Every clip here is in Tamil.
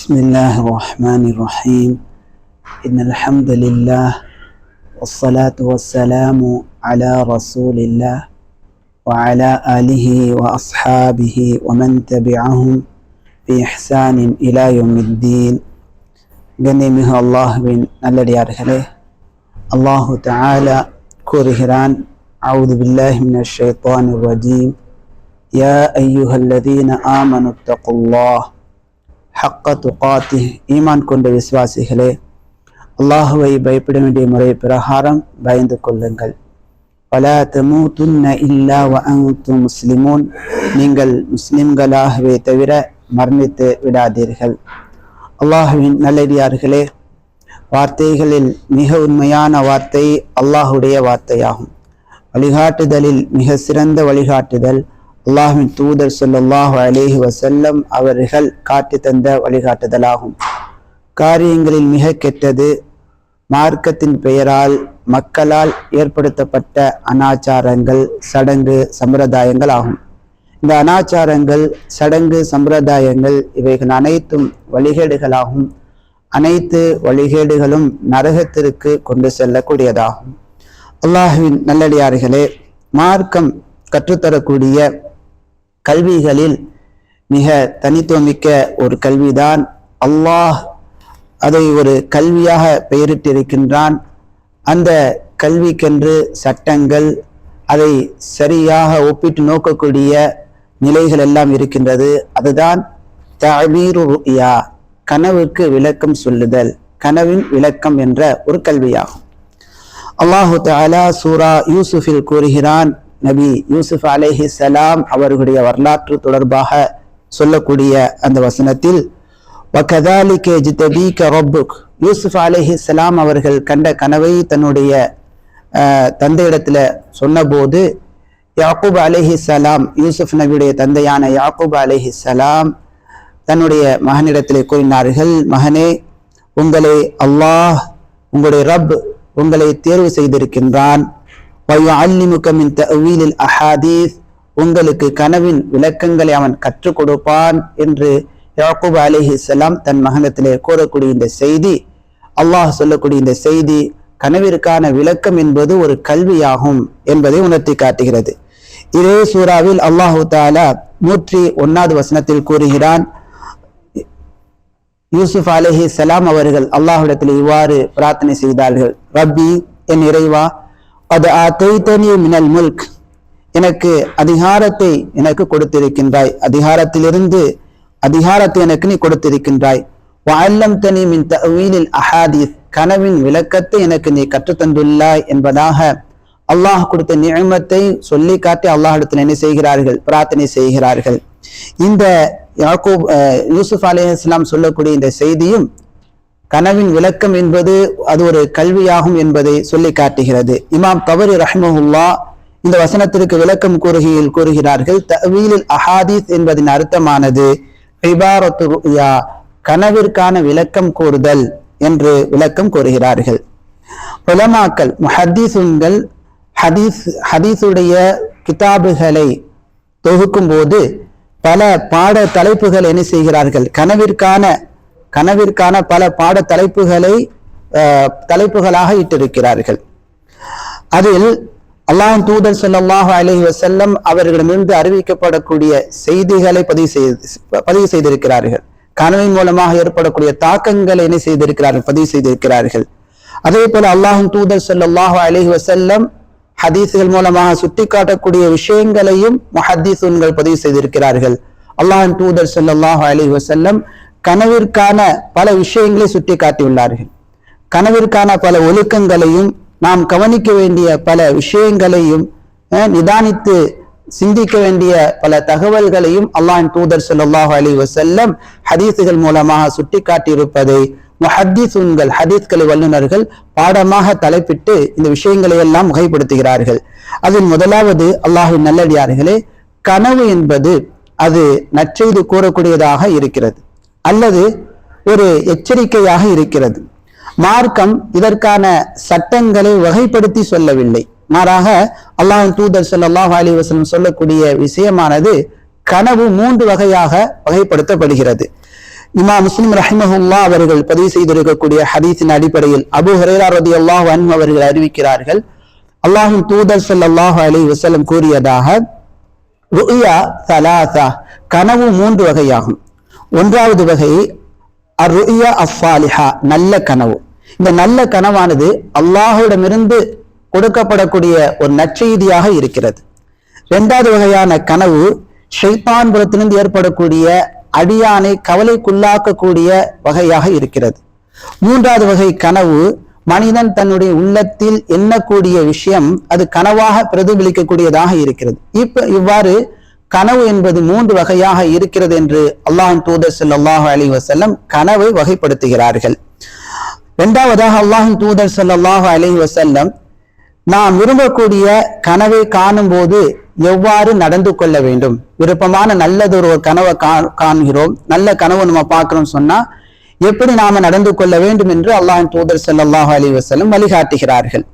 بسم الله الرحمن الرحيم إن الحمد لله والصلاة والسلام على رسول الله وعلى آله وأصحابه ومن تبعهم بإحسان إلى يوم الدين கண்ணியமிகு அல்லாஹ்வின் நல்லடியார்களே, அல்லாஹு தஆலா கூறுகிறான், அஊது பில்லாஹி மினஷ் ஷைத்தானிர் ரஜீம், யா அய்யுஹல்லதீன ஆமனு தக்குல்லாஹ் ஹக்க துகாத்திஹ், ஈமான் கொண்ட விசுவாசிகளே, அல்லாஹுவை பயப்பட வேண்டிய முறை பிரகாரம் பயந்து கொள்ளுங்கள். வலா தமூதுன்ன இல்லா வ அன்தும் முஸ்லிமூன், நீங்கள் முஸ்லிம்களாகவே தவிர மரணித்து விடாதீர்கள். அல்லாஹுவின் நல்லடியார்களே, வார்த்தைகளில் மிக உண்மையான வார்த்தை அல்லாஹுடைய வார்த்தையாகும். வழிகாட்டுதலில் மிக சிறந்த வழிகாட்டுதல் அல்லாஹ்வின் தூதர் ஸல்லல்லாஹு அலைஹி வஸல்லம் அவர்கள் காட்டி தந்த வழிகாட்டுதலாகும். காரியங்களில் மிக கெட்டது மார்க்கத்தின் பெயரால் மக்களால் ஏற்படுத்தப்பட்ட அனாச்சாரங்கள், சடங்கு, சம்பிரதாயங்கள் ஆகும். இந்த அனாச்சாரங்கள், சடங்கு, சம்பிரதாயங்கள் இவைகள் அனைத்தும் வழிகேடுகளாகும். அனைத்து வழிகேடுகளும் நரகத்திற்கு கொண்டு செல்லக்கூடியதாகும். அல்லாஹ்வின் நல்லடியார்களே, மார்க்கம் கற்றுத்தரக்கூடிய கல்விகளில் மிக தனித்துவமிக்க ஒரு கல்விதான் அல்லாஹ் அதை ஒரு கல்வியாக பெயரிட்டிருக்கின்றான். அந்த கல்விக்கென்று சட்டங்கள், அதை சரியாக ஒப்பிட்டு நோக்கக்கூடிய நிலைகள் எல்லாம் இருக்கின்றது. அதுதான் தஅபீரு ருயா, கனவுக்கு விளக்கம் சொல்லுதல், கனவின் விளக்கம் என்ற ஒரு கல்வியாகும். அல்லாஹு தஆலா சூரா யூசுஃபில் கூறுகிறான், நபி யூசுப் அலைஹிஸ்ஸலாம் அவர்களுடைய வரலாற்று தொடர்பாக சொல்லக்கூடிய அந்த வசனத்தில், வகதாலிக யஜ்தபீக ரப்புக், யூசுப் அலைஹிஸ்ஸலாம் அவர்கள் கண்ட கனவை தன்னுடைய தந்தையிடத்துல சொன்னபோது, யாக்கூப் அலைஹிஸ்ஸலாம், யூசுப் நபியுடைய தந்தையான யாக்கூப் அலைஹிஸ்ஸலாம் தன்னுடைய மகனிடத்திலே கூறினார்கள், மகனே, உங்களை அல்லாஹ், உங்களுடைய ரப் உங்களை தேர்வு செய்திருக்கின்றான். வயுஅல்லிமுக மின் தஅவீலில் அஹாதீஸ், உங்களுக்கு கனவின் விளக்கங்களை அவன் கற்றுக் கொடுப்பான் என்று யாக்கூப் அலைஹிஸ்ஸலாம் தன் மகனிடத்திலே கூறக்கூடிய இந்த செய்தி, அல்லாஹ் சொல்லக்கூடிய இந்த செய்தி, கனவிற்கான விளக்கம் என்பது ஒரு கல்வியாகும் என்பதை உணர்த்தி காட்டுகிறது. இதே சூறாவில் அல்லாஹு தஆலா 101வது வசனத்தில் கூறுகிறான், யூசுப் அலைஹிஸ்ஸலாம் அவர்கள் அல்லாஹ்விடத்தில் இவ்வாறு பிரார்த்தனை செய்தார்கள், ரப்பி, என் இறைவா, அது ஆதைதனி மினல் முல்க், எனக்கு அதிகாரத்தை எனக்கு கொடுத்திருக்கின்றாய், அதிகாரத்திலிருந்து அதிகாரத்தை எனக்கு நீ கொடுத்திருக்கின்றாய். வஅல்லம்தனி மின் தஅவீலில் அஹாதீஸ், கனவின் விளக்கத்தை எனக்கு நீ கற்றுத்தந்துள்ளாய் என்பதாக அல்லாஹ் கொடுத்த நிஅமத்தை சொல்லி காட்டி அல்லாஹ்விடத்தில் என்ன செய்கிறார்கள், பிரார்த்தனை செய்கிறார்கள். இந்த யாக்கூப் யூசுப் அலைஹிஸ்ஸலாம் சொல்லக்கூடிய இந்த செய்தியும் கனவின் விளக்கம் என்பது அது ஒரு கல்வியாகும் என்பதை சொல்லி காட்டுகிறது. இமாம் தபரி ரஹ்மஹுல்லாஹ் இந்த வசனத்திற்கு விளக்கம் கூறுகிறார்கள், தஅவீலுல் அஹாதீஸ் என்பதின் அர்த்தமானது இபாரத்து ருயா, கனவிற்கான விளக்கம் கூறுதல் என்று விளக்கம் கூறுகிறார்கள். உலமாக்கள், முஹத்திஸுன்கள் ஹதீஸுடைய கிதாபுகளை தொகுக்கும் போது பல பாட தலைப்புகள் என்ன செய்கிறார்கள், கனவிற்கான பல பாட தலைப்புகளாக இட்டிருக்கிறார்கள். அதில் அல்லாஹ் தூதர் ஸல்லல்லாஹு அலைஹி வஸல்லம் அவர்களிடமிருந்து அறிவிக்கப்படக்கூடிய செய்திகளை பதிவு செய்திருக்கிறார்கள். கனவின் மூலமாக ஏற்படக்கூடிய தாக்கங்களை என்ன செய்திருக்கிறார்கள், பதிவு செய்திருக்கிறார்கள். அதே போல அல்லாஹ் தூதர் ஸல்லல்லாஹு அலைஹி வஸல்லம் ஹதீஸ்கள் மூலமாக சுட்டி காட்டக்கூடிய விஷயங்களையும் முஹத்திஸுன்கள் பதிவு செய்திருக்கிறார்கள். அல்லாஹ் தூதர் ஸல்லல்லாஹு அலைஹி வஸல்லம் கனவிற்கான பல விஷயங்களை சுட்டி காட்டியுள்ளார்கள். கனவிற்கான பல ஒழுக்கங்களையும் நாம் கவனிக்க வேண்டிய பல விஷயங்களையும் நிதானித்து சிந்திக்க வேண்டிய பல தகவல்களையும் அல்லாஹ் தூதர் ஸல்லல்லாஹு அலைஹி வஸல்லம் ஹதீஸ்கள் மூலமாக சுட்டி காட்டியிருப்பதை முஹத்திஸுன்கள், ஹதீஸ்களை வல்லுநர்கள் பாடமாக தலைப்பிட்டு இந்த விஷயங்களை எல்லாம் வகைப்படுத்துகிறார்கள். அதில் முதலாவது, அல்லாஹ்வின் நல்லடியார்களே, கனவு என்பது அது நற்செய்தி கூறக்கூடியதாக இருக்கிறது அல்லது ஒரு எச்சரிக்கையாக இருக்கிறது. மார்க்கம் இதற்கான சட்டங்களை வகைப்படுத்தி சொல்லவில்லை. மாறாக அல்லாஹ் தூதர் ஸல்லல்லாஹு அலைஹி வஸல்லம் சொல்லக்கூடிய விஷயமானது கனவு 3 வகையாக வகைப்படுத்தப்படுகிறது. இமாம் முஸ்லிம் ரஹிமஹுல்லா அவர்கள் பதிவு செய்திருக்கக்கூடிய ஹதீஸின் அடிப்படையில் அபூ ஹுரைரா ரலியல்லாஹு அன்ஹு அவர்கள் அறிவிக்கிறார்கள், அல்லாஹ்வின் தூதர் ஸல்லல்லாஹு அலைஹி வஸல்லம் கூறியதாக, ருயா ஸலாஸா, கனவு 3 வகையாகும். ஒன்றாவது வகை அர்-ருயா அஸ்-ஸாலிஹா, நல்ல கனவு. இந்த நல்ல கனவானது அல்லாஹ்விடமிருந்து கொடுக்கப்படக்கூடிய ஒரு நற்செய்தியாக இருக்கிறது. இரண்டாவது வகையான கனவு ஷைத்தான் புறத்திலிருந்து ஏற்படக்கூடிய அடியானை கவலைக்குள்ளாக்கக்கூடிய வகையாக இருக்கிறது. மூன்றாவது வகை கனவு மனிதன் தன்னுடைய உள்ளத்தில் எண்ணக்கூடிய விஷயம் அது கனவாக பிரதிபலிக்கக்கூடியதாக இருக்கிறது. இவ்வாறு கனவு என்பது 3 வகையாக இருக்கிறது என்று அல்லாஹ்வின் தூதர் ஸல்லல்லாஹு அலைஹி வஸல்லம் கனவை வகைப்படுத்துகிறார்கள். இரண்டாவதாக அல்லாஹ்வின் தூதர் ஸல்லல்லாஹு அலைஹி வஸல்லம் நாம் விரும்பக்கூடிய கனவை காணும் போது எவ்வாறு நடந்து கொள்ள வேண்டும், விருப்பமான நல்லதொரு கனவை காண்கிறோம், நல்ல கனவு நம்ம பார்க்கிறோம் சொன்னா எப்படி நாம நடந்து கொள்ள வேண்டும் என்று அல்லாஹ்வின் தூதர் ஸல்லல்லாஹு அலைஹி வஸல்லம் வழிகாட்டுகிறார்கள்.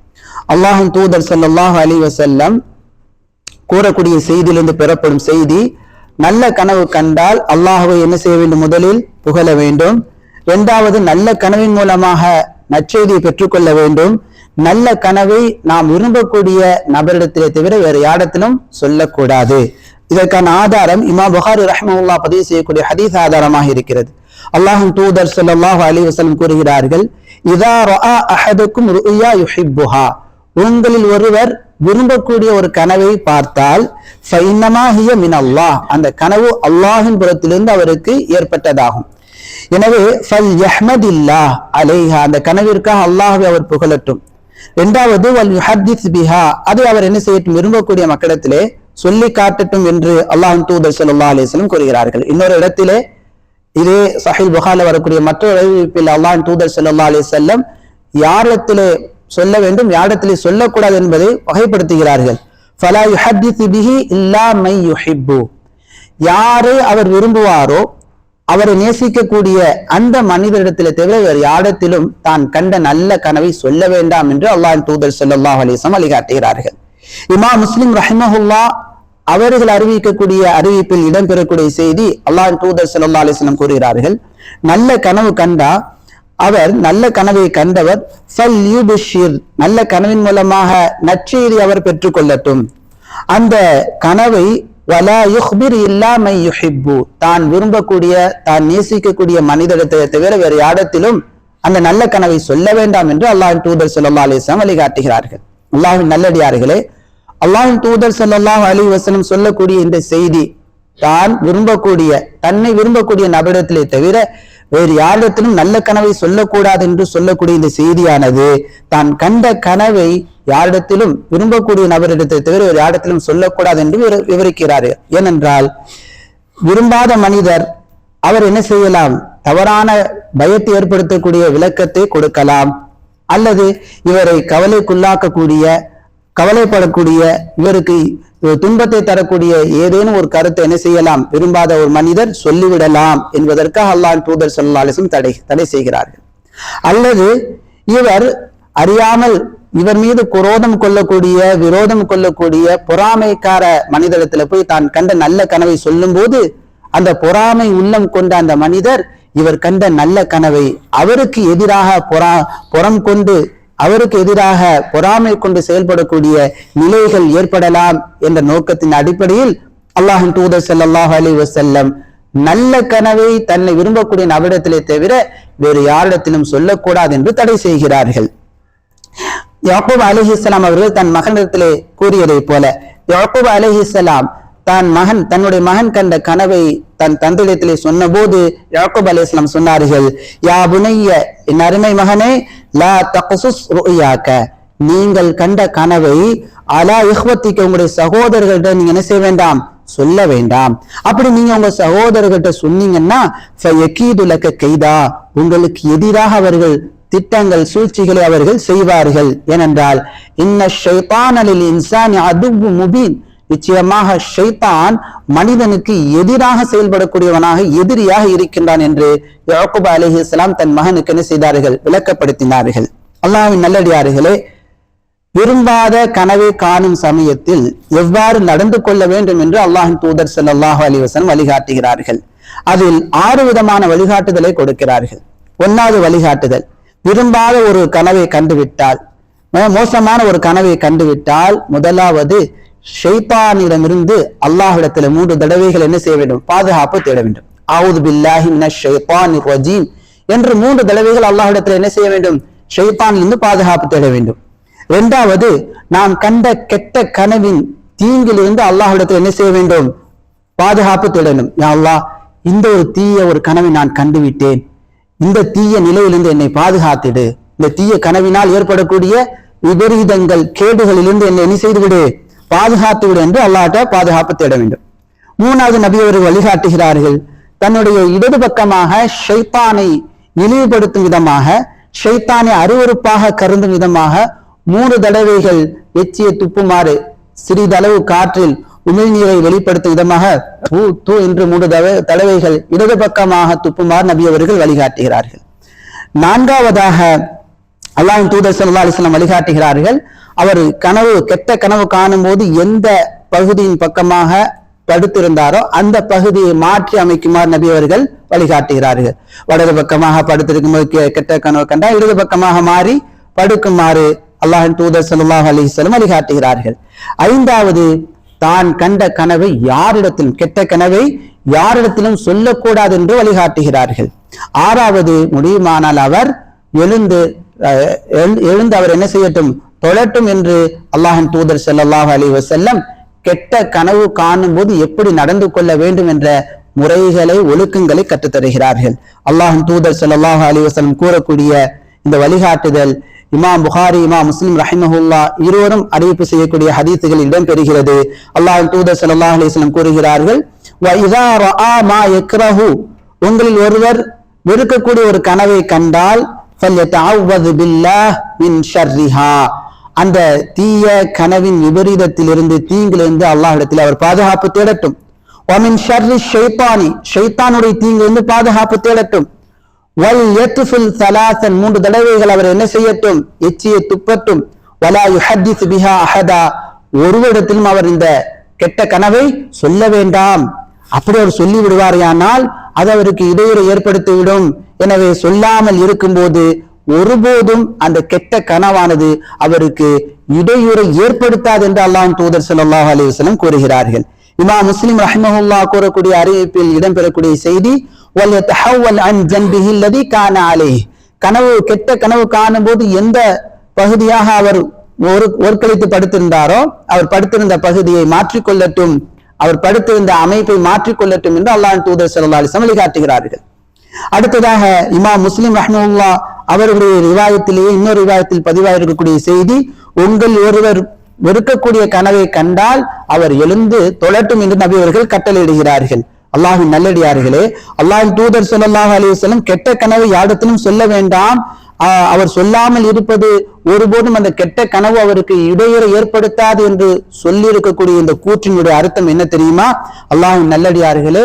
அல்லாஹ்வின் தூதர் ஸல்லல்லாஹு அலைஹி வஸல்லம் கூறக்கூடிய செய்தியிலிருந்து பெறப்படும் செய்தி, நல்ல கனவு கண்டால் அல்லாஹ்வை என்ன செய்ய வேண்டும், முதலில் புகழ வேண்டும். இரண்டாவது, நல்ல கனவின் மூலமாக நற்செய்தியை பெற்றுக்கொள்ள வேண்டும். நல்ல கனவை நாம் விரும்பக்கூடிய நபரிடத்திலே தவிர வேறு யாரிடத்திலும் சொல்லக்கூடாது. இதற்கான ஆதாரம் இமாம் புகாரி ரஹ்மத்துல்லாஹி பதிவு செய்யக்கூடிய ஹதீஸ் ஆதாரமாக இருக்கிறது. அல்லாஹ்வின் தூதர் ஸல்லல்லாஹு அலைஹி வஸல்லம் கூறுகிறார்கள், இதா ரஆ அஹதுக்கும் ருயா யுஹிப்புஹா, உங்களில் ஒருவர் விரும்பக்கூடிய ஒரு கனவை பார்த்தால் ஃபைன்னமா ஹிய மினல்லாஹ், அந்த கனவு அல்லாஹ்வின் புறத்திலிருந்து அவருக்கு ஏற்பட்டதாகும். எனவே ஃபல் யஹ்மதில்லாஹ் அலைஹா, அந்த கனவிற்காக அல்லாஹ்வை அவர் புகழட்டும். இரண்டாவது வல் யுஹத்திஸ் பிஹா, அதை அவர் என்ன செய்யட்டும், விரும்பக்கூடிய மக்களிடத்திலே சொல்லி காட்டட்டும் என்று அல்லாஹ்வின் தூதர் ஸல்லல்லாஹு அலைஹி வஸல்லம் கூறுகிறார்கள். இன்னொரு இடத்திலே இதே ஸஹீஹ் புகாரில வரக்கூடிய மற்றொரு அறிவிப்பில் அல்லாஹ்வின் தூதர் ஸல்லல்லாஹு அலைஹி வஸல்லம் யாரிடத்திலே சொல்ல வேண்டும் யாரிடத்திலே சொல்லக்கூடாது என்பதை வகைப்படுத்துகிறார்கள். ஃபலா யுஹத்திஸ் பிஹி இல்லா மை யுஹிப்பு, யாரை அவர் விரும்புவாரோ அவரை நேசிக்கக்கூடிய அந்த மனிதரிடத்திலே தவிர வேறு யாரிடத்திலும் தான் கண்ட நல்ல கனவை சொல்ல வேண்டாம் என்று அல்லாஹ்வின் தூதர் ஸல்லல்லாஹு அலைஹி வஸல்லம் வழிகாட்டுகிறார்கள். இமாம் முஸ்லிம் ரஹிமஹுல்லா அவர்கள் அறிவிக்கக்கூடிய அறிவிப்பில் இடம்பெறக்கூடிய செய்தி, அல்லாஹ்வின் தூதர் ஸல்லல்லாஹு அலைஹி வஸல்லம் கூறுகிறார்கள், நல்ல கனவு கண்டா அவர் நல்ல கனவை கண்டவர் ஃபல் யுபஷிர், நல்ல கனவின் மூலமாக நற்செய்தி அவர் பெற்றுக்கொள்ளட்டும். அந்த கனவை வலா யுஹ்பிர் இல்லா மை யுஹிப்பு, தான் விரும்பக்கூடிய தான் நேசிக்கக்கூடிய மனிதத்தை தவிர வேறு யாரிடத்திலும் அந்த நல்ல கனவை சொல்ல வேண்டாம் என்று அல்லாஹ்வின் தூதர் ஸல்லல்லாஹு அலைஹி வஸல்லம் வழிகாட்டுகிறார்கள். அல்லாஹ்வின் நல்லடியார்களே, அல்லாஹ்வின் தூதர் ஸல்லல்லாஹு அலைஹி வஸல்லம் சொல்லக்கூடிய இந்த செய்தி தான் விரும்பக்கூடிய தன்னை விரும்பக்கூடிய நபரிடத்திலே தவிர வேறு யாரிடத்திலும் நல்ல கனவை சொல்லக்கூடாது என்று சொல்லக்கூடிய இந்த செய்தியானது தான் கண்ட கனவை யாரிடத்திலும் விரும்பக்கூடிய நபரிடத்தை தவிர வேறு யாரிடத்திலும் சொல்லக்கூடாது என்று விவரிக்கிறார். ஏனென்றால் விரும்பாத மனிதர் அவர் என்ன செய்யலாம், தவறான பயத்தை ஏற்படுத்தக்கூடிய விளக்கத்தை கொடுக்கலாம், அல்லது இவரை கவலைக்குள்ளாக்கக்கூடிய கவலைப்படக்கூடிய இவருக்கு துன்பத்தை தரக்கூடிய ஏதேனும் ஒரு கருத்தை என்ன செய்யலாம், விரும்பாத ஒரு மனிதர் சொல்லிவிடலாம் என்பதற்காக அல்லாஹ்வின் தூதர் ஸல்லல்லாஹு அலைஹி வஸல்லம் தடை செய்கிறார்கள். அல்லது இவர் அறியாமல் இவர் மீது விரோதம் கொள்ளக்கூடிய பொறாமைக்கார மனிதரிடத்துல போய் தான் கண்ட நல்ல கனவை சொல்லும் போது அந்த பொறாமை உள்ளம் கொண்ட அந்த மனிதர் இவர் கண்ட நல்ல கனவை அவருக்கு எதிராக புறம் கொண்டு அவருக்கு எதிராக பொறாமை கொண்டு செயல்படக்கூடிய நிலைகள் ஏற்படலாம் என்ற நோக்கத்தின் அடிப்படையில் அல்லாஹ்வின் தூதர் ஸல்லல்லாஹு அலைஹி வஸல்லம் நல்ல கனவை தன்னை விரும்பக்கூடிய நபரிடத்திலே தவிர வேறு யாரிடத்திலும் சொல்லக்கூடாது என்று தடை செய்கிறார்கள். யாக்கூப் அலைஹிஸ்ஸலாம் அவர்கள் தன் மகனிடத்திலே கூறியதை போல, யாக்கூப் அலைஹிஸ்ஸலாம் தன்னுடைய மகன் கண்ட கனவை தன் தந்தையிடத்திலே சொன்ன போது யாக்கூப் அலைஹிஸ்ஸலாம் சொன்னார்கள், யா புனைய, என் அருமை மகனே, லா தக்ஸுஸ் ருயாக்க, நீங்கள் கண்ட கனவை அலா இஹ்வத்திக்க, உங்களுடைய சகோதரர்களிடம் நீங்க என்ன செய்ய வேண்டாம், சொல்ல வேண்டாம். அப்படி நீங்க உங்க சகோதரர்கிட்ட சொன்னீங்கன்னா ஃபயகீது லக கைதா, உங்களுக்கு எதிராக அவர்கள் திட்டங்கள் சூழ்ச்சிகளை அவர்கள் செய்வார்கள். ஏனென்றால் இன்ன ஷைத்தான லில் இன்சானி அதுவ்வு முபீன், நிச்சயமாக ஷைத்தான் மனிதனுக்கு எதிராக செயல்படக்கூடியவனாக எதிரியாக இருக்கின்றான் என்று யாக்கூப் அலைஹிஸ்ஸலாம் தன் மகனுக்கு என்ன செய்தார்கள், விளக்கப்படுத்தினார்கள். அல்லாஹ்வின் நல்லடியார்களே, விரும்பாத கனவை காணும் சமயத்தில் எவ்வாறு நடந்து கொள்ள வேண்டும் என்று அல்லாஹ்வின் தூதர் ஸல்லல்லாஹு அலைஹி வஸல்லம் வழிகாட்டுகிறார்கள். அதில் 6 விதமான வழிகாட்டுதலை கொடுக்கிறார்கள். 1வது வழிகாட்டுதல், விரும்பாத ஒரு கனவை கண்டுவிட்டால், மோசமான ஒரு கனவை கண்டுவிட்டால், முதலாவது ஷைத்தானிடமிருந்து அல்லாஹ்விடத்தில் 3 தடவைகள் என்ன செய்ய வேண்டும்? பாதுகாப்பு தேட வேண்டும். அஊது பில்லாஹி மினஷ் ஷைத்தானிர் ரஜீம் என்று 3 தடவைகள் அல்லாஹ்விடத்தில் என்ன செய்ய வேண்டும்? ஷைத்தானிலிருந்து பாதுகாப்பு தேட வேண்டும். 2வது, நாம் கண்ட கெட்ட கனவின் தீங்கிலிருந்து அல்லாஹ்விடத்தில் என்ன செய்ய வேண்டும்? பாதுகாப்பு தேட வேண்டும். யா அல்லாஹ், இந்த ஒரு தீய ஒரு கனவை நான் கண்டுவிட்டேன், இந்த தீய நிலையிலிருந்து என்னை பாதுகாத்திடு, இந்த தீய கனவினால் ஏற்படக்கூடிய விபரீதங்கள் கேடுகளிலிருந்து என்னை என்ன செய்து விடு? பாதுகாத்து விடு என்று அல்லாஹ்ட்ட பாதுகாப்பு தேட வேண்டும். 3வது நபி அவர்கள் வழிகாட்டுகிறார்கள், தன்னுடைய இடது பக்கமாக ஷைத்தானை இழிவுபடுத்தும் விதமாக, ஷைத்தானை அருவருப்பாக கருந்தும் விதமாக 3 தடவைகள் எச்சியை துப்புமாறு, சிறிதளவு காற்றில் உமிழ்நீரை வெளிப்படுத்தும் விதமாக தூ தூ என்று 3 தடவைகள் இடது பக்கமாக துப்புமாறு நபி அவர்கள் வழிகாட்டுகிறார்கள். 4வதாக அல்லாஹ்வின் தூதர் ஸல்லல்லாஹு அலைஹி வஸல்லம் வழிகாட்டுகிறார்கள், அவர் கெட்ட கனவு காணும் போது எந்த பகுதியின் பக்கமாக படுத்திருந்தாரோ அந்த பகுதியை மாற்றி அமைக்குமாறு நபி அவர்கள் வழிகாட்டுகிறார்கள். வலது பக்கமாக படுத்திருக்கும் போது கெட்ட கனவு கண்டா இடது பக்கமாக மாறி படுக்குமாறு அல்லாஹ்வின் தூதர் ஸல்லல்லாஹு அலைஹி வஸல்லம் வழிகாட்டுகிறார்கள். 5வது, தான் கண்ட கனவை யாரிடத்திலும், கெட்ட கனவை யாரிடத்திலும் சொல்லக்கூடாது என்று வழிகாட்டுகிறார்கள். 6வது, முடியுமானால் அவர் எழுந்து அவர் என்ன செய்யட்டும்? தொழட்டும் என்று அல்லாஹ்வின் தூதர் ஸல்லல்லாஹு அலைஹி வஸல்லம் கெட்ட கனவு காணும் போது எப்படி நடந்து கொள்ள வேண்டும் என்ற முறைகளை, ஒழுக்கங்களை கற்றுத்தருகிறார்கள். அல்லாஹ்வின் தூதர் ஸல்லல்லாஹு அலைஹி வஸல்லம் கூறக்கூடிய இந்த வழிகாட்டுதல் இமாம் புகாரி, இமாம் முஸ்லிம் ரஹிமஹுல்லாஹ் இருவரும் அறிவிப்பு செய்யக்கூடிய ஹதீசுகளில் இடம்பெறுகிறது. அல்லாஹ்வின் தூதர் ஸல்லல்லாஹு அலைஹி வஸல்லம் கூறுகிறார்கள், வ இதா ரஆ மா யக்ரஹு, உங்களில் ஒருவர் வெறுக்கக்கூடிய ஒரு கனவை கண்டால், ஃபல்யதஅவ்வது பில்லாஹ் மின் ஷர்ரிஹா, அந்த தீய கனவின் விபரீதத்திலிருந்து, தீங்கிலிருந்து அல்லாஹ்விடத்தில் அவர் பாதுகாப்பு தேடட்டும். வ மின் ஷர்ரி ஷைத்தானி, ஷைத்தானுடைய தீங்கிலிருந்து பாதுகாப்பு தேடட்டும். வல் யத்ஃபில் ஸலாஸன், 3 தடவைகள் அவர் என்ன செய்யட்டும்? எச்சியை துப்பட்டும். வலா யுஹத்திஸ் பிஹா அஹதா, ஒருவரிடத்திலும் அவர் இந்த கெட்ட கனவை சொல்ல வேண்டாம். அப்படி அவர் சொல்லி விடுவாரையானால் அது அவருக்கு இடையூறை ஏற்படுத்திவிடும். எனவே சொல்லாமல் இருக்கும்போது ஒருபோதும் அந்த கெட்ட கனவானது அவருக்கு இடையூறை ஏற்படுத்தாது என்று அல்லாஹ்வின் தூதர் ஸல்லல்லாஹு அலைஹி வஸல்லம் கூறுகிறார்கள். இமாம் முஸ்லிம் ரஹிமஹுல்லாஹ் கூறக்கூடிய அறிவிப்பில் இடம்பெறக்கூடிய செய்தி, வல்யதஹவ்வல் அன் ஜன்பிஹி அல்லதி கான அலைஹி, கெட்ட கனவு காணும் போது எந்த பகுதியாக அவர் ஒர்க்களித்து படுத்திருந்தாரோ அவர் படுத்திருந்த பகுதியை மாற்றிக்கொள்ளட்டும், அவர் படுத்திருந்த அமைப்பை மாற்றிக்கொள்ளட்டும் என்று அல்லாஹ்வின் தூதர் ஸல்லல்லாஹு அலைஹி வஸல்லம் வழிகாட்டுகிறார்கள். அடுத்ததாக இமாம் முஸ்லிம் ரஹ்மத்துல்லாஹ் அவர்களுடைய ரிவாயத்திலேயே இன்னொரு ரிவாயத்தில் பதிவாக இருக்கக்கூடிய செய்தி, உங்கள் ஒருவர் வெறுக்கக்கூடிய கனவை கண்டால் அவர் எழுந்து தொழட்டும் என்று நபி அவர்கள் கட்டளையிடுகிறார்கள். அல்லாஹ்வின் நல்லடியார்களே, அல்லாஹ்வின் தூதர் ஸல்லல்லாஹு அலைஹி வஸல்லம் கெட்ட கனவை யாரிடத்திலும் சொல்ல வேண்டாம், அவர் சொல்லாமல் இருப்பது ஒருபோதும் அந்த கெட்ட கனவு அவருக்கு இடையூறு ஏற்படுத்தாது என்று சொல்லி இருக்கக்கூடிய இந்த கூற்றினுடைய அர்த்தம் என்ன தெரியுமா? அல்லாஹ்வின் நல்லடியார்களே,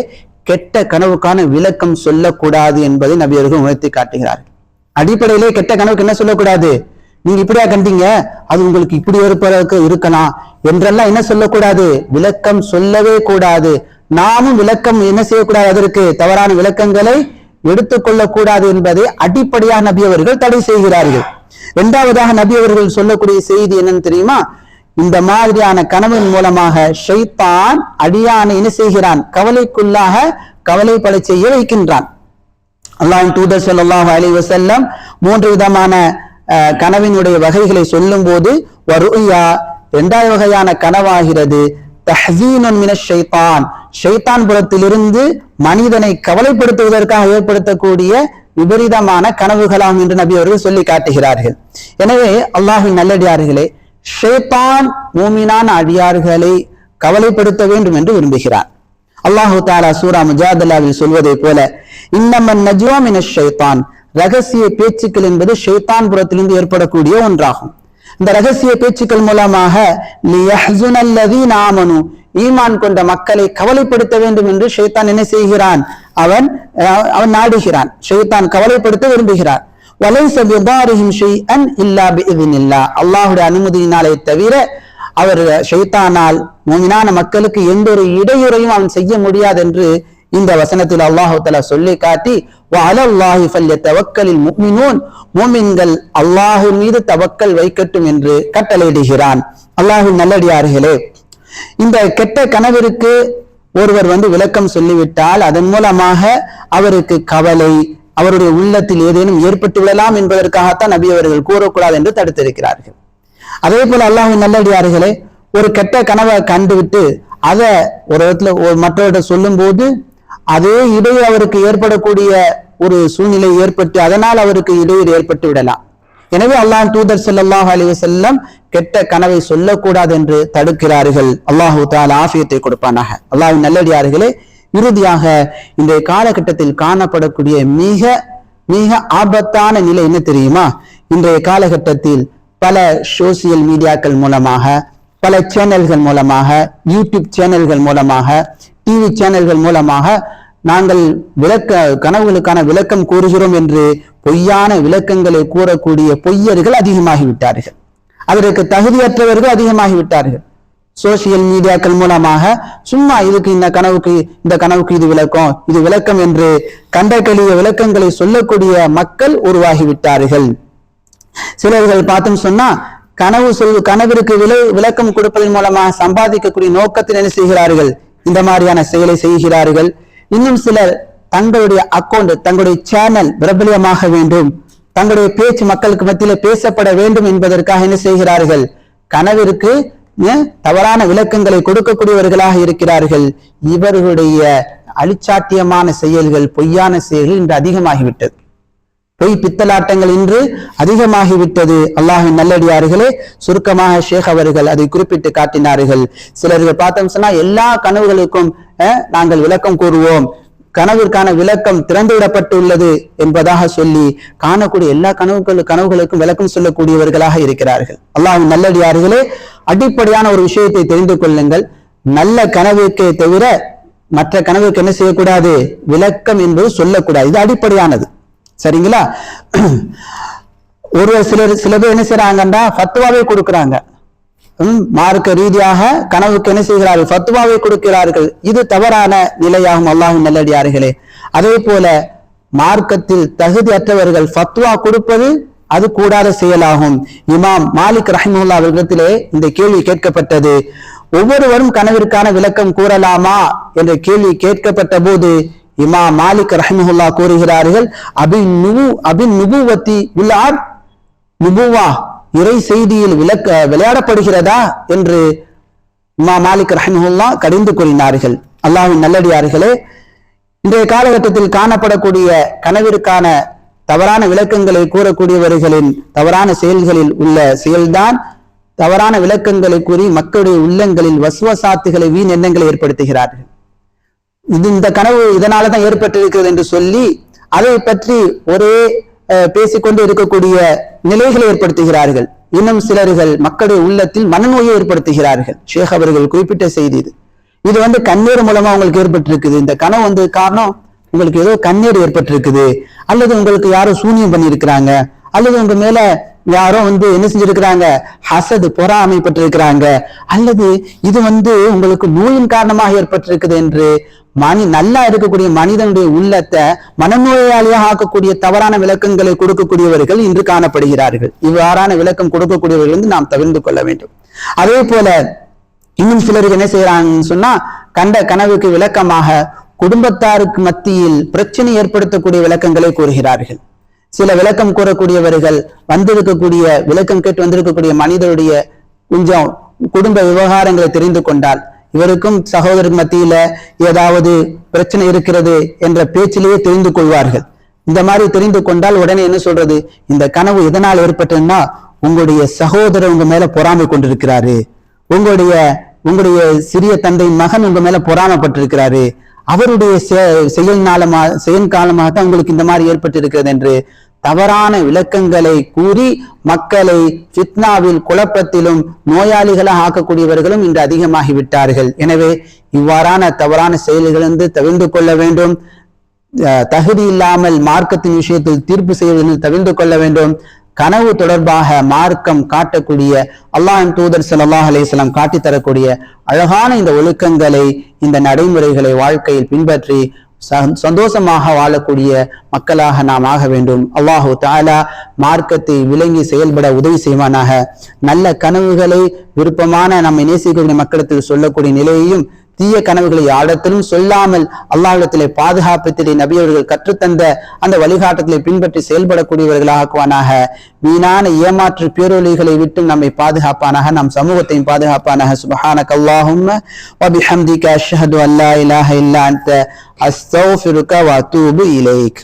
கெட்ட கனவுக்கான விளக்கம் சொல்லக்கூடாது என்பதை நபி அவர்கள் உணர்த்தி காட்டுகிறார்கள். அடிப்படையிலே கெட்ட கனவுக்கு என்ன சொல்லக்கூடாது? நீங்க இப்படியா கண்டீங்க, அது உங்களுக்கு இப்படி இருக்கலாம் என்றெல்லாம் என்ன சொல்லக்கூடாது? விளக்கம் சொல்லவே கூடாது. நாமும் விளக்கம் என்ன செய்யக்கூடாது? அதற்கு தவறான விளக்கங்களை எடுத்துக்கொள்ளக் கூடாது என்பதை அடிப்படையாக நபி அவர்கள் தடை செய்கிறார்கள். 2வதாக நபி அவர்கள் சொல்லக்கூடிய செய்தி என்னன்னு தெரியுமா? இந்த மாதிரியான கனவின் மூலமாக ஷைத்தான் அடியானை என்ன செய்கிறான்? கவலைக்குள்ளாக கவலைப்பட செய்ய வைக்கின்றான். அல்லாஹ்வின் தூதர் ஸல்லல்லாஹு அலைஹி வஸல்லம் 3 விதமான கனவினுடைய வகைகளை சொல்லும் போது, வருயா 2வது வகையான கனவாகிறது தஹ்ஸீனுன் மினஷ் ஷைத்தான், ஷைத்தான் புறத்திலிருந்து மனிதனை கவலைப்படுத்துவதற்காக ஏற்படுத்தக்கூடிய விபரீதமான கனவுகளாம் என்று நபி அவர்கள் சொல்லி காட்டுகிறார்கள். எனவே அல்லாஹ்வின் நல்லடியார்களே, ஷைத்தான் மூமினான அடியார்களை கவலைப்படுத்த வேண்டும் என்று விரும்புகிறார். அல்லாஹு தஆலா சூரா முஜாதலாவில் சொல்வதை போல, இன்னமன் நஜ்வா மினஷ் ஷைத்தான், ரகசிய பேச்சுக்கள் என்பது ஷைத்தான் புறத்திலிருந்து ஏற்படக்கூடிய ஒன்றாகும். இந்த ரகசிய பேச்சுக்கள் மூலமாக லியஹ்ஸுனல்லதீன ஆமனு, ஈமான் கொண்ட மக்களை கவலைப்படுத்த வேண்டும் என்று ஷைத்தான் என்ன செய்கிறான்? அவன் நாடுகிறான். ஷைத்தான் கவலைப்படுத்த விரும்புகிறார். வலைஸ பிதாரிஹிம் ஷைஅன் இல்லா பிஇذنில்லாஹ், அல்லாஹ்வுடைய அனுமதியினாலே தவிர அவர் ஷைத்தானால் மூமினான மக்களுக்கு எந்த ஒரு இடையூறையும் அவன் செய்ய முடியாது என்று இந்த வசனத்தில் அல்லாஹ் தஆலா சொல்லி காட்டி வஅலல்லாஹி ஃபல்யதவக்கலில் முஃமினூன், முஃமின்கள் அல்லாஹ்வின் மீது தவக்கல் வைக்கட்டும் என்று கட்டளையிடுகிறான். அல்லாஹ்வின் நல்லடியார்களே, இந்த கெட்ட கனவிற்கு ஒருவர் விளக்கம் சொல்லிவிட்டால் அதன் மூலமாக அவருக்கு கவலை, அவருடைய உள்ளத்தில் ஏதேனும் ஏற்பட்டு விடலாம் என்பதற்காகத்தான் நபி அவர்கள் கூறக்கூடாது என்று தடுத்திருக்கிறார்கள். அதே போல அல்லாஹ்வின் நல்லடியார்களே, ஒரு கெட்ட கனவை கண்டுவிட்டு அதை ஒரு இடத்துல மற்றவர்கிட்ட சொல்லும் போது அதே இடையே அவருக்கு ஏற்படக்கூடிய ஒரு சூழ்நிலை ஏற்பட்டு அதனால் அவருக்கு இடையூறு ஏற்பட்டு விடலாம். எனவே அல்லாஹ் தூதர் ஸல்லல்லாஹு அலைஹி வஸல்லம் கெட்ட கனவை சொல்லக்கூடாது என்று தடுக்கிறார்கள். அல்லாஹு தஆலா ஆஃபியத்தை கொடுப்பானாக. அல்லாஹ்வின் நல்லடியார்களே, இறுதியாக இன்றைய காலகட்டத்தில் காணப்படக்கூடிய மிக மிக ஆபத்தான நிலை என்ன தெரியுமா? இன்றைய காலகட்டத்தில் பல சோசியல் மீடியாக்கள் மூலமாக, பல சேனல்கள் மூலமாக, யூடியூப் சேனல்கள் மூலமாக, டிவி சேனல்கள் மூலமாக நாங்கள் கனவுகளுக்கான விளக்கம் கூறுகிறோம் என்று பொய்யான விளக்கங்களை கூறக்கூடிய பொய்யர்கள் அதிகமாகிவிட்டார்கள். அதற்கு தகுதியற்றவர்கள் அதிகமாகிவிட்டார்கள். சோசியல் மீடியாக்கள் மூலமாக சும்மா இதுக்கு இந்த கனவுக்கு இது விளக்கம் என்று கண்டகளிய விளக்கங்களை சொல்லக்கூடிய மக்கள் உருவாகிவிட்டார்கள். சிலர்கள் பார்த்தோம் சொன்னா கனவிற்கு விளக்கம் கொடுப்பதன் மூலமாக சம்பாதிக்கக்கூடிய நோக்கத்தில் என்ன செய்கிறார்கள்? இந்த மாதிரியான செயலை செய்கிறார்கள். இன்னும் சிலர் தங்களுடைய அக்கௌண்ட், தங்களுடைய சேனல் பிரபலியமாக வேண்டும், தங்களுடைய பேச்சு மக்களுக்கு மத்தியில பேசப்பட வேண்டும் என்பதற்காக என்ன செய்கிறார்கள்? கனவிற்கு தவறான விளக்கங்களை கொடுக்கக்கூடியவர்களாக இருக்கிறார்கள். இவர்களுடைய அழிச்சாட்டியமான செயல்கள், பொய்யான செயல்கள் இன்று அதிகமாகிவிட்டது. பொய் பித்தலாட்டங்கள் இன்று அதிகமாகிவிட்டது. அல்லாஹ்வின் நல்லடியார்களே, சுருக்கமாக ஷேக் அவர்கள் அதை குறிப்பிட்டு காட்டினார்கள். சிலர்கள் பார்த்தோம் சொன்னா எல்லா கனவுகளுக்கும் நாங்கள் விளக்கம் கூறுவோம், கனவிற்கான விளக்கம் திறந்து விடப்பட்டுள்ளது என்பதாக சொல்லி காணக்கூடிய எல்லா கனவுகளுக்கும் விளக்கம் சொல்லக்கூடியவர்களாக இருக்கிறார்கள். அல்லாஹ்வின் நல்லடியார்களே, அடிப்படையான ஒரு விஷயத்தை தெரிந்து கொள்ளுங்கள். நல்ல கனவுக்கே தவிர மற்ற கனவுக்கு என்ன செய்யக்கூடாது? விளக்கம் என்பது சொல்லக்கூடாது. இது அடிப்படையானது. சரிங்களா? சில பேர் என்ன செய்யறாங்கன்னா ஃபத்வாவை கொடுக்கிறாங்க. மார்க்க ரீதியாக கனவுக்கு என்ன செய்கிறார்கள்? ஃபத்வாவை கொடுக்கிறார்கள். இது தவறான நிலையாகும். அல்லாஹ்வின் நல்லடியார்களே, அதே போல மார்க்கத்தில் தகுதியற்றவர்கள் ஃபத்வா கொடுப்பது அது கூடாத செயலாகும். இமாம் மாலிக் ரஹிமஹுல்லாஹ் அவர்களிடத்திலே இந்த கேள்வி கேட்கப்பட்டது. ஒவ்வொருவரும் கனவிற்கான விளக்கம் கூறலாமா என்ற கேள்வி கேட்கப்பட்ட போது இமாம் மாலிக் ரஹிமஹுல்லாஹ் கூறுகிறார்கள், இறை செய்தியில் விளையாடப்படுகிறதா என்று இமாம் மாலிக் ரஹிமஹுல்லாஹ் கடிந்து கூறினார்கள். அல்லாஹ்வின் நல்லடியார்களே, இன்றைய காலகட்டத்தில் காணப்படக்கூடிய கனவிற்கான தவறான விளக்கங்களை கூறக்கூடியவர்களின் தவறான செயல்களில் உள்ள செயல்தான் தவறான விளக்கங்களை கூறி மக்களுடைய உள்ளங்களில் வஸ்வசாத்துகளை, வீண் எண்ணங்களை ஏற்படுத்துகிறார்கள். இந்த கனவு இதனாலதான் ஏற்பட்டிருக்கிறது என்று சொல்லி அதை பற்றி ஒரே பேசிக்கொண்டு இருக்கக்கூடிய நிலைகளை ஏற்படுத்துகிறார்கள். இன்னும் சிலர்கள் மக்களுடைய உள்ளத்தில் மனநோயை ஏற்படுத்துகிறார்கள். ஷேக் அவர்கள் குறிப்பிட்ட செய்தி இது கண்ணீர் மூலமா உங்களுக்கு ஏற்பட்டிருக்குது. இந்த கனவு காரணம் உங்களுக்கு ஏதோ கண்ணீர் ஏற்பட்டிருக்குது, அல்லது உங்களுக்கு யாரோ சூனியம் பண்ணியிருக்கிறாங்க, அல்லது உங்க மேல யாரோ என்ன செஞ்சிருக்கிறாங்க? ஹசது, பொறாமைப்பட்டிருக்கிறாங்க, அல்லது இது உங்களுக்கு நோயின் காரணமாக ஏற்பட்டிருக்குது என்று நல்லா இருக்கக்கூடிய மனிதனுடைய உள்ளத்தை மனநோயாளியாக ஆக்கக்கூடிய தவறான விளக்கங்களை கொடுக்கக்கூடியவர்கள் இன்று காணப்படுகிறார்கள். இவ்வாறான விளக்கம் கொடுக்கக்கூடியவர்கள் நாம் தவிர்த்து கொள்ள வேண்டும். அதே போல இன்னும் சிலருக்கு என்ன செய்யறாங்கன்னு சொன்னா, கண்ட கனவுக்கு விளக்கமாக குடும்பத்தாருக்கு மத்தியில் பிரச்சனை ஏற்படுத்தக்கூடிய விளக்கங்களை கூறுகிறார்கள். சில விளக்கம் கூறக்கூடியவர்கள் விளக்கம் கேட்டு வந்திருக்கக்கூடிய மனிதனுடைய கொஞ்சம் குடும்ப விவகாரங்களை தெரிந்து கொண்டால், இவருக்கும் சகோதரர் மத்தியில ஏதாவது பிரச்சனை இருக்கிறது என்ற பேச்சிலேயே தெரிந்து கொள்வார்கள். இந்த மாதிரி தெரிந்து கொண்டால் உடனே என்ன சொல்றது? இந்த கனவு எதனால் ஏற்பட்டதுன்னா, உங்களுடைய சகோதரர் உங்க மேல பொறாமை கொண்டிருக்கிறாரு, உங்களுடைய சிறிய தந்தையின் மகன் உங்க மேல பொறாமைப்பட்டிருக்கிறாரு, அவருடைய செயல் காலமாக தான் உங்களுக்கு இந்த மாதிரி ஏற்பட்டிருக்கிறது என்று தவறான விளக்கங்களை கூறி மக்களை ஃபித்னாவில், குழப்பத்திலும் நோயாளிகளாக ஆக்கக்கூடியவர்களும் இன்று அதிகமாகிவிட்டார்கள். எனவே இவ்வாறான தவறான செயல்களிலிருந்து தவிர்த்து கொள்ள வேண்டும். தகுதி இல்லாமல் மார்க்கத்தின் விஷயத்தில் தீர்ப்பு செய்வதில் தவிர்த்து கொள்ள வேண்டும். கனவு தொடர்பாக மார்க்கம் காட்டக்கூடிய அல்லாஹ்வின் தூதர் ஸல்லல்லாஹு அலைஹி வஸல்லம் காட்டி தரக்கூடிய அழகான இந்த ஒழுக்கங்களை, இந்த நடைமுறைகளை வாழ்க்கையில் பின்பற்றி சந்தோஷமாக வாழக்கூடிய மக்களாக நாம் ஆக வேண்டும். அல்லாஹு தஆலா மார்க்கத்தை விளங்கி செயல்பட உதவி செய்வானாக. நல்ல கனவுகளை விருப்பமான நம்மை நேசிக்கக்கூடிய மக்களுக்கு சொல்லக்கூடிய நிலையையும், தீய கனவுகளை யாரிடத்திலும் சொல்லாமல் அல்லாஹ்விடத்திலே பாதுகாப்பத்திலே நபி அவர்கள் கற்றுத்தந்த அந்த வழிகாட்டத்தை பின்பற்றி செயல்படக்கூடியவர்களாக்குவானாக. வீணான ஏமாற்று பேரொலிகளை விட்டு நம்மை பாதுகாப்பானாக, நம் சமூகத்தையும் பாதுகாப்பானாக. சுப்ஹானக அல்லாஹும்ம வ பிஹம்திக அஷ்ஹது அன் லா இலாஹ இல்லா அன்த அஸ்தக்ஃபிருக வ அத்தூபு இலைக்.